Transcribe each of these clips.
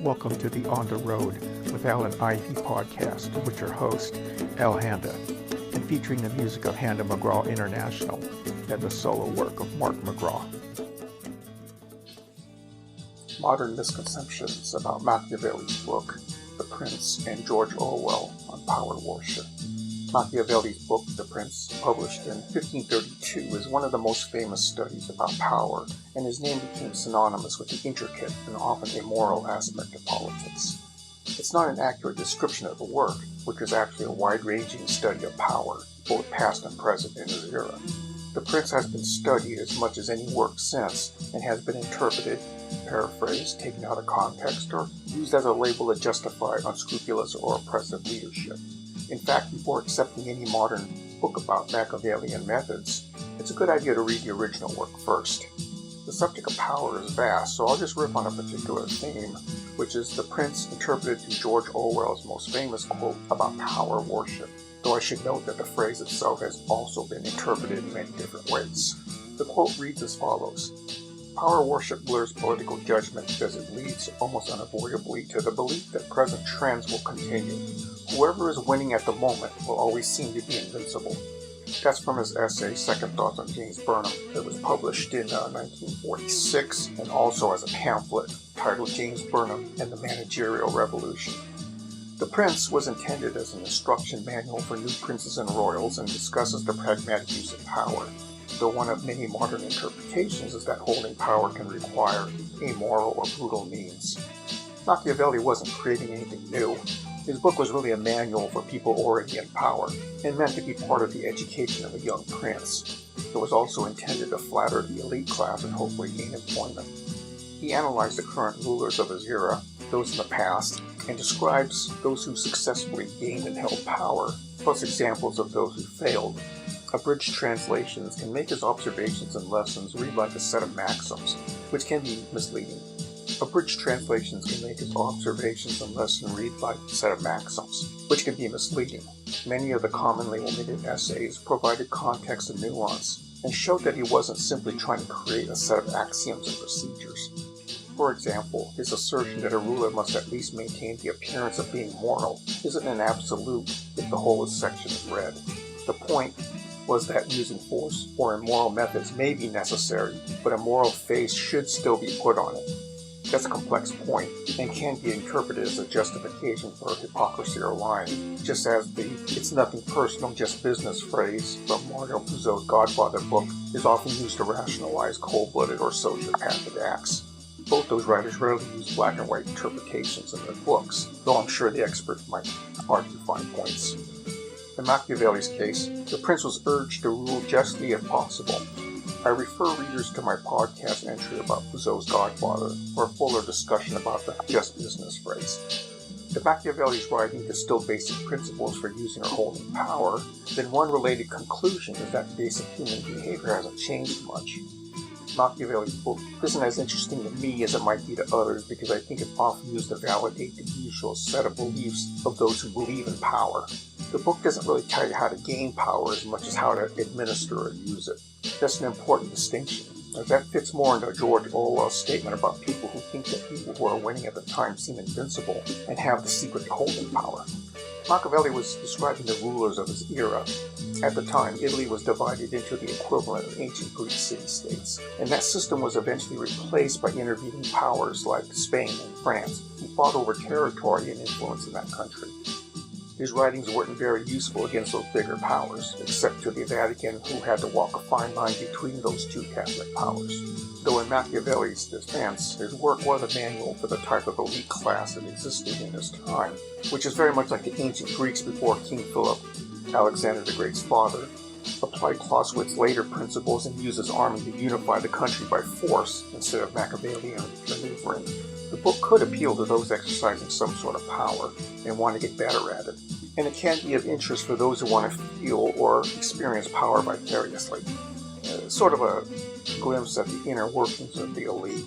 Welcome to the On the Road with Al and Ivy podcast with your host, Al Handa, and featuring the music of Handa-McGraw International and the solo work of Mark McGraw. Modern misconceptions about Machiavelli's book, The Prince, and George Orwell on power worship. Machiavelli's book, The Prince, published in 1532, is one of the most famous studies about power, and his name became synonymous with the intricate and often immoral aspect of politics. It's not an accurate description of the work, which is actually a wide-ranging study of power, both past and present in his era. The Prince has been studied as much as any work since, and has been interpreted, paraphrased, taken out of context, or used as a label to justify unscrupulous or oppressive leadership. In fact, before accepting any modern book about Machiavellian methods, it's a good idea to read the original work first. The subject of power is vast, so I'll just riff on a particular theme, which is The Prince interpreted through George Orwell's most famous quote about power worship, though I should note that the phrase itself has also been interpreted in many different ways. The quote reads as follows: "Power worship blurs political judgment because it leads almost unavoidably to the belief that present trends will continue. Whoever is winning at the moment will always seem to be invincible." That's from his essay, Second Thoughts on James Burnham, that was published in 1946, and also as a pamphlet titled James Burnham and the Managerial Revolution. The Prince was intended as an instruction manual for new princes and royals and discusses the pragmatic use of power, though one of many modern interpretations is that holding power can require amoral or brutal means. Machiavelli wasn't creating anything new. His book was really a manual for people already in power, and meant to be part of the education of a young prince. It was also intended to flatter the elite class and hopefully gain employment. He analyzed the current rulers of his era, those in the past, and describes those who successfully gained and held power, plus examples of those who failed. Abridged translations can make his observations and lessons read like a set of maxims, which can be misleading. Abridged translations can make his observations and lessons read like a set of maxims, which can be misleading. Many of the commonly omitted essays provided context and nuance, and showed that he wasn't simply trying to create a set of axioms and procedures. For example, his assertion that a ruler must at least maintain the appearance of being moral isn't an absolute if the whole section is read. The point was that using force or immoral methods may be necessary, but a moral face should still be put on it. That's a complex point, and can be interpreted as a justification for hypocrisy or lying, just as the "it's nothing personal, just business" phrase from Mario Puzo's Godfather book is often used to rationalize cold-blooded or sociopathic acts. Both those writers rarely use black and white interpretations in their books, though I'm sure the experts might argue fine points. In Machiavelli's case, the prince was urged to rule justly if possible. I refer readers to my podcast entry about Puzo's Godfather for a fuller discussion about the just business phrase. If Machiavelli's writing distilled basic principles for using or holding power, then one related conclusion is that basic human behavior hasn't changed much. Machiavelli's book isn't as interesting to me as it might be to others because I think it's often used to validate the usual set of beliefs of those who believe in power. The book doesn't really tell you how to gain power as much as how to administer or use it. That's an important distinction, as that fits more into George Orwell's statement about people who think that people who are winning at the time seem invincible and have the secret to holding power. Machiavelli was describing the rulers of his era. At the time, Italy was divided into the equivalent of ancient Greek city-states, and that system was eventually replaced by intervening powers like Spain and France, who fought over territory and influence in that country. His writings weren't very useful against those bigger powers, except to the Vatican, who had to walk a fine line between those two Catholic powers. Though in Machiavelli's defense, his work was a manual for the type of elite class that existed in his time, which is very much like the ancient Greeks before King Philip, Alexander the Great's father, applied Clausewitz's later principles and used his army to unify the country by force instead of Machiavellian maneuvering. The book could appeal to those exercising some sort of power and want to get better at it, and it can be of interest for those who want to feel or experience power vicariously. Sort of a glimpse at the inner workings of the elite.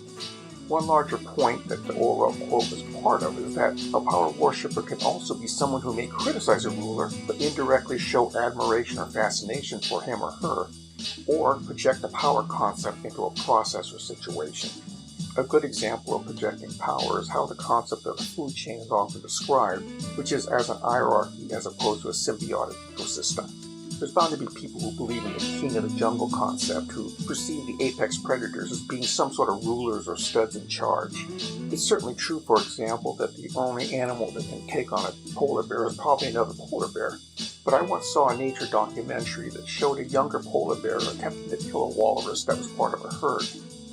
One larger point that the Orwell quote is part of is that a power worshipper can also be someone who may criticize a ruler, but indirectly show admiration or fascination for him or her, or project a power concept into a process or situation. A good example of projecting power is how the concept of a food chain is often described, which is as an hierarchy as opposed to a symbiotic ecosystem. There's bound to be people who believe in the king of the jungle concept, who perceive the apex predators as being some sort of rulers or studs in charge. It's certainly true, for example, that the only animal that can take on a polar bear is probably another polar bear. But I once saw a nature documentary that showed a younger polar bear attempting to kill a walrus that was part of a herd.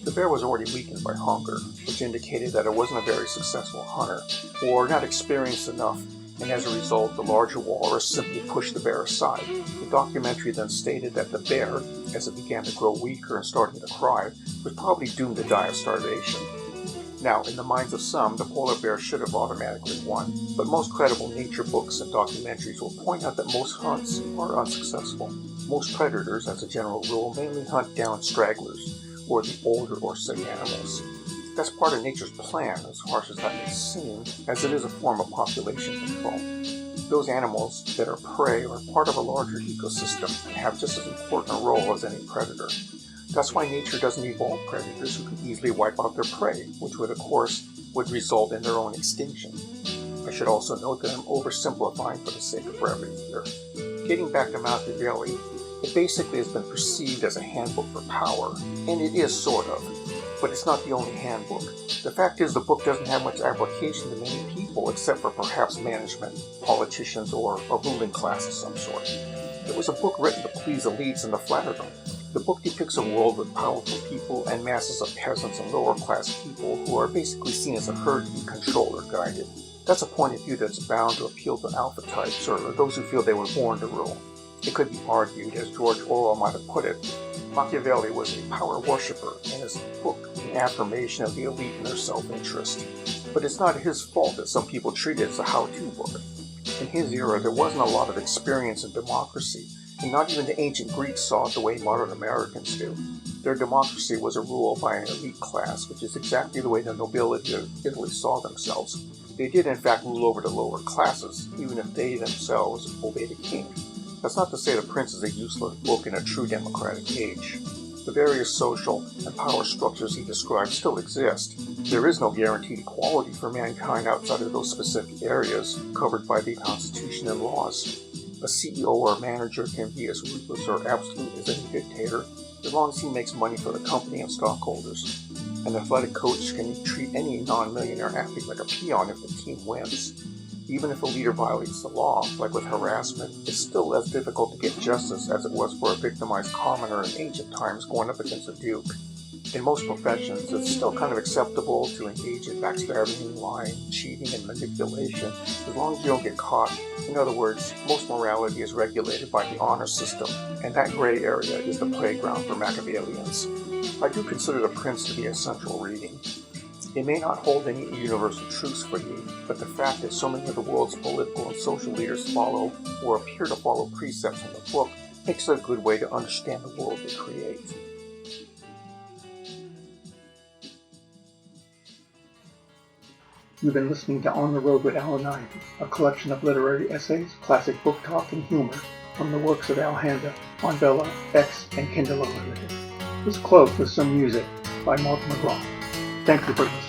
The bear was already weakened by hunger, which indicated that it wasn't a very successful hunter, or not experienced enough, and as a result, the larger walrus simply pushed the bear aside. The documentary then stated that the bear, as it began to grow weaker and starting to cry, was probably doomed to die of starvation. Now, in the minds of some, the polar bear should have automatically won, but most credible nature books and documentaries will point out that most hunts are unsuccessful. Most predators, as a general rule, mainly hunt down stragglers, or the older or sick animals. That's part of nature's plan, as harsh as that may seem, as it is a form of population control. Those animals that are prey are part of a larger ecosystem and have just as important a role as any predator. That's why nature doesn't evolve predators who can easily wipe out their prey, which would, of course, result in their own extinction. I should also note that I'm oversimplifying for the sake of brevity here. Getting back to Machiavelli, it basically has been perceived as a handbook for power, and it is sort of, but it's not the only handbook. The fact is the book doesn't have much application to many people except for perhaps management, politicians, or a ruling class of some sort. It was a book written to please elites and to flatter them. The book depicts a world with powerful people and masses of peasants and lower class people who are basically seen as a herd to be controlled or guided. That's a point of view that's bound to appeal to alpha types or those who feel they were born to rule. It could be argued, as George Orwell might have put it, Machiavelli was a power worshipper in his book, an affirmation of the elite and their self-interest. But it's not his fault that some people treat it as a how-to book. In his era, there wasn't a lot of experience in democracy, and not even the ancient Greeks saw it the way modern Americans do. Their democracy was a rule by an elite class, which is exactly the way the nobility of Italy saw themselves. They did in fact rule over the lower classes, even if they themselves obeyed a king. That's not to say The Prince is a useless book in a true democratic age. The various social and power structures he describes still exist. There is no guaranteed equality for mankind outside of those specific areas covered by the Constitution and laws. A CEO or a manager can be as ruthless or absolute as any dictator, as long as he makes money for the company and stockholders. An athletic coach can treat any non-millionaire athlete like a peon if the team wins. Even if a leader violates the law, like with harassment, it's still as difficult to get justice as it was for a victimized commoner in ancient times going up against a duke. In most professions, it's still kind of acceptable to engage in backstabbing, lying, cheating, and manipulation, as long as you don't get caught. In other words, most morality is regulated by the honor system, and that gray area is the playground for Machiavellians. I do consider The Prince to be a central reading. It may not hold any universal truths for you, but the fact that so many of the world's political and social leaders follow or appear to follow precepts in the book makes it a good way to understand the world they create. You've been listening to On the Road with Al and I, a collection of literary essays, classic book talk, and humor from the works of Al Handa on Bella, X, and Kindle Unlimited. This closed with some music by Handa-McGraw. Thank you for listening.